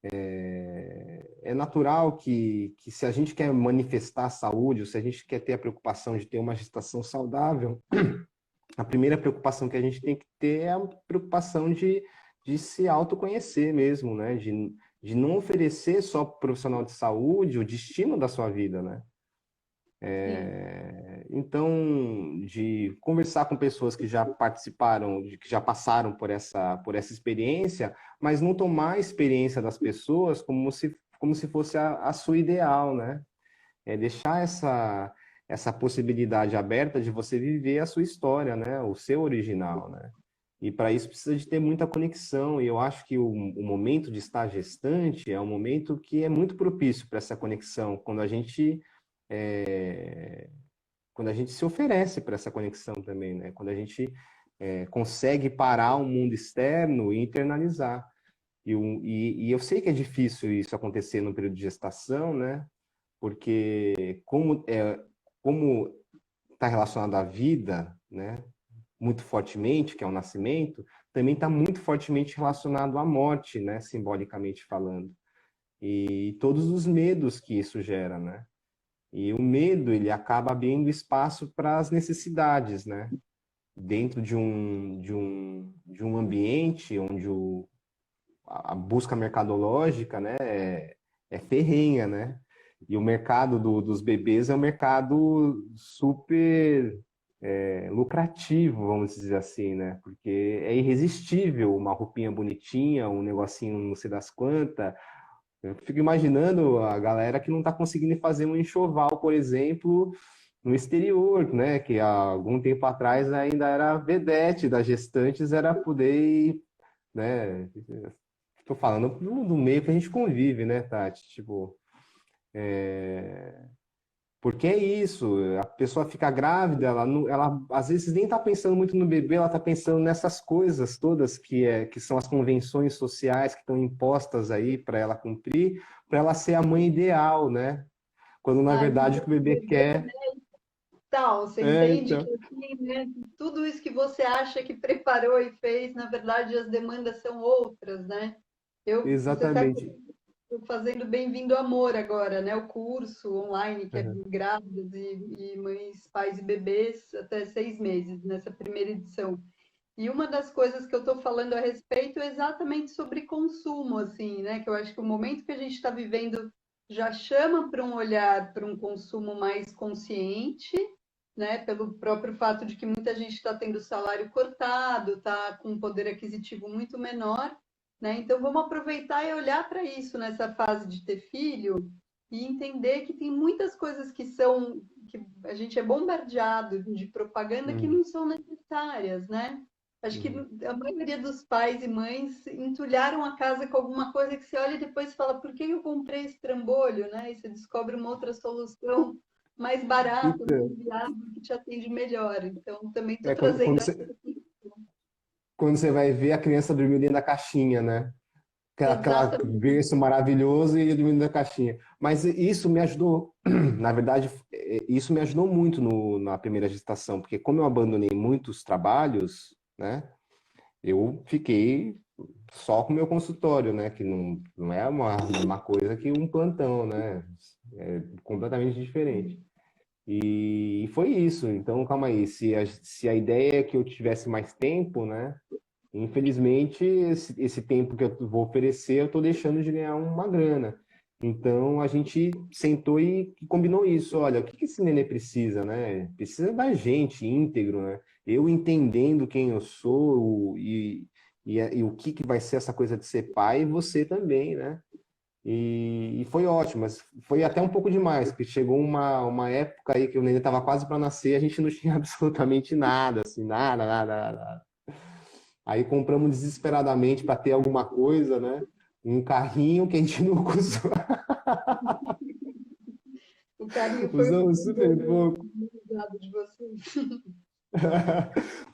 é natural que se a gente quer manifestar a saúde, ou se a gente quer ter a preocupação de ter uma gestação saudável, a primeira preocupação que a gente tem que ter é a preocupação de se autoconhecer mesmo, né? De não oferecer só para o profissional de saúde o destino da sua vida, né? Sim, Então, de conversar com pessoas que já participaram, que já passaram por essa experiência, mas não tomar a experiência das pessoas como se fosse a sua ideal, né? É deixar essa possibilidade aberta de você viver a sua história, né? O seu original, né? E para isso precisa de ter muita conexão. E eu acho que o momento de estar gestante é um momento que é muito propício para essa conexão, é, quando a gente se oferece para essa conexão também, né? Quando a gente consegue parar o mundo externo e internalizar. E eu sei que é difícil isso acontecer no período de gestação, né? Porque como está relacionado à vida, né, muito fortemente, que é o nascimento, também está muito fortemente relacionado à morte, né, simbolicamente falando, e todos os medos que isso gera, né? E o medo ele acaba abrindo espaço para as necessidades, né? Dentro de um ambiente onde a busca mercadológica, né, é ferrenha, né? E o mercado dos bebês é um mercado super lucrativo, vamos dizer assim, né? Porque é irresistível uma roupinha bonitinha, um negocinho não sei das quantas. Eu fico imaginando a galera que não está conseguindo fazer um enxoval, por exemplo, no exterior, né? Que há algum tempo atrás ainda era vedete das gestantes, era poder ir, né? Estou falando do meio que a gente convive, né, Tati? Tipo, porque é isso, a pessoa fica grávida, ela às vezes nem está pensando muito no bebê, ela está pensando nessas coisas todas que são as convenções sociais que estão impostas aí para ela cumprir, para ela ser a mãe ideal, né? Quando na ai, verdade o viver que o com bebê bebê, quer né? Tal, você entende então, que assim, né, tudo isso que você acha que preparou e fez, na verdade, as demandas são outras, né? Você sabe que exatamente. estou fazendo Bem-vindo Amor agora, né? O curso online que é Uhum. grávidas e mães, pais e bebês até 6 meses nessa primeira edição. E uma das coisas que eu estou falando a respeito é exatamente sobre consumo, assim, né? Que eu acho que o momento que a gente está vivendo já chama para um olhar para um consumo mais consciente, né? Pelo próprio fato de que muita gente está tendo salário cortado, está com um poder aquisitivo muito menor, né? Então vamos aproveitar e olhar para isso nessa fase de ter filho e entender que tem muitas coisas que a gente é bombardeado de propaganda que Hum, não são necessárias, né? Acho que hum. a maioria dos pais e mães entulharam a casa com alguma coisa que você olha e depois fala, por que eu comprei esse trambolho, né? E você descobre uma outra solução mais barata, mais Então, viável, que te atende melhor. Então, também estou é quando, trazendo quando essa você, quando você vai ver a criança dormiu dentro da caixinha, né? Aquela exatamente. berço maravilhoso e dormindo da caixinha. Mas isso me ajudou, na verdade, isso me ajudou muito na primeira gestação, porque como eu abandonei muitos trabalhos, né? Eu fiquei só com o meu consultório, né? Que não é uma coisa que um plantão, né? É completamente diferente. E foi isso. Então, calma aí. Se a ideia é que eu tivesse mais tempo, né? Infelizmente, esse tempo que eu vou oferecer, eu estou deixando de ganhar uma grana. Então, a gente sentou e combinou isso. Olha, o que que esse nenê precisa, né? Precisa da gente íntegro, né? Eu entendendo quem eu sou e o que que vai ser essa coisa de ser pai, e você também, né? E foi ótimo, mas foi até um pouco demais, porque chegou uma época aí que o nenê estava quase para nascer, a gente não tinha absolutamente nada, assim, nada, nada, nada. Aí compramos desesperadamente para ter alguma coisa, né? Um carrinho que a gente não usou. O carinho foi o Usamos super segundo pouco. lado de vocês.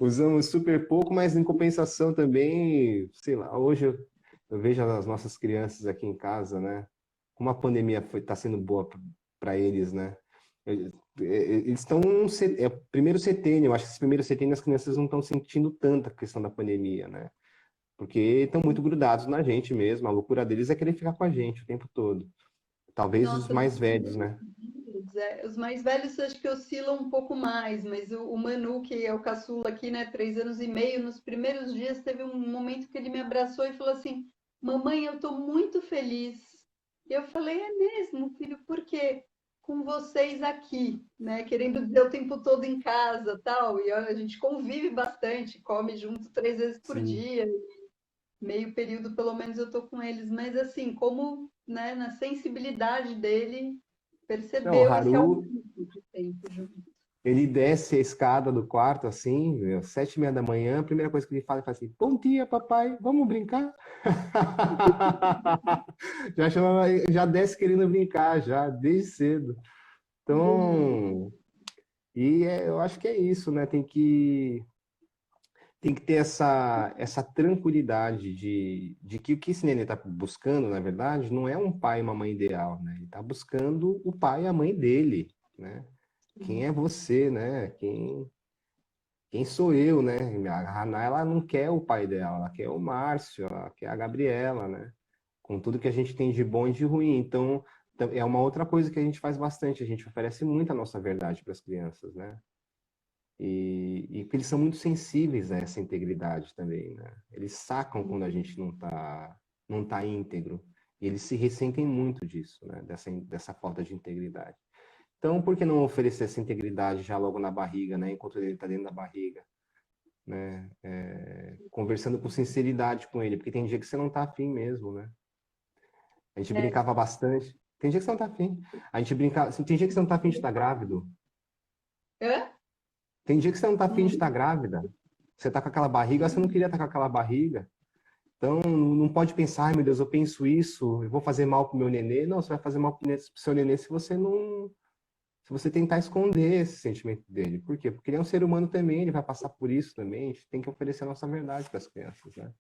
Usamos super pouco, mas em compensação também, sei lá, hoje eu vejo as nossas crianças aqui em casa, né? Como a pandemia está sendo boa para eles, né? Eles estão é o primeiro setênio, eu acho que esse primeiro setênio as crianças não estão sentindo tanta questão da pandemia, né? Porque estão muito grudados na gente mesmo. A loucura deles é querer ficar com a gente o tempo todo. Talvez os Nossa, nos mais velhos, primeiros né? dias, os mais velhos acho que oscilam um pouco mais, mas o Manu, que é o caçula aqui, né, 3 anos e meio, nos primeiros dias teve um momento que ele me abraçou e falou assim: Mamãe, eu estou muito feliz. E eu falei: É mesmo, filho, por quê? Com vocês aqui, né? Querendo dizer o tempo todo em casa, tal. E olha, a gente convive bastante, come junto 3 vezes por Sim. dia, meio período, pelo menos, eu tô com eles, mas assim, como, né, na sensibilidade dele, Não, o percebeu esse Haru, aumento de tempo junto. ele desce a escada do quarto assim, meu, 7h30 da manhã, a primeira coisa que ele fala assim, bom dia, papai, vamos brincar? Já desce querendo brincar, já, desde cedo. Uhum. Então, eu acho que é isso, né? Tem que ter essa tranquilidade de que o que esse nenê está buscando, na verdade, não é um pai e uma mãe ideal, né? Ele está buscando o pai e a mãe dele, né? Quem é você, né? Quem sou eu, né? A Haná, ela não quer o pai dela, ela quer o Márcio, ela quer a Gabriela, né? Com tudo que a gente tem de bom e de ruim. Então, é uma outra coisa que a gente faz bastante, a gente oferece muito a nossa verdade para as crianças, né? E porque eles são muito sensíveis a essa integridade também, né? Eles sacam quando a gente não tá íntegro. E eles se ressentem muito disso, né? Dessa falta de integridade. Então, por que não oferecer essa integridade já logo na barriga, né? Enquanto ele está dentro da barriga, né? Conversando com sinceridade com ele, porque tem dia que você não tá afim mesmo, né? A gente É, brincava bastante. Tem dia que você não tá afim. A gente brincava. Tem dia que você não tá afim de estar grávido. hã? Tem dia que você não tá afim de estar Hum. grávida. Você tá com aquela barriga, você não queria estar com aquela barriga. Então, não pode pensar, ai meu Deus, eu penso isso, eu vou fazer mal pro meu nenê. Não, você vai fazer mal pro seu nenê se você não. Se você tentar esconder esse sentimento dele. Por quê? Porque ele é um ser humano também, ele vai passar por isso também. A gente tem que oferecer a nossa verdade para as crianças, né?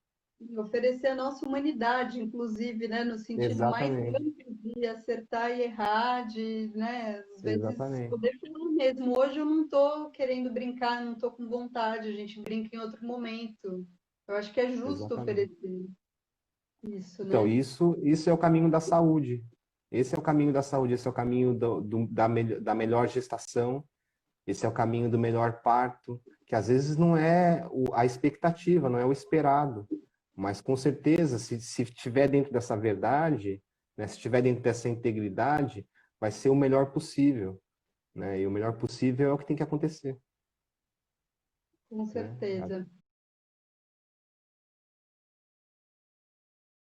Oferecer a nossa humanidade, inclusive, né, no sentido mais Exatamente, amplo de acertar e errar, de, né, às vezes exatamente, poder falar mesmo. Hoje eu não estou querendo brincar, não estou com vontade, a gente brinca em outro momento. Eu acho que é justo exatamente. oferecer isso, Então, né? isso é o caminho da saúde. Esse é o caminho da saúde, esse é o caminho da melhor gestação. esse é o caminho do melhor parto, que às vezes não é a expectativa, não é o esperado, mas com certeza, se estiver dentro dessa verdade, né, se estiver dentro dessa integridade, vai ser o melhor possível, né? E o melhor possível é o que tem que acontecer, Com né? certeza.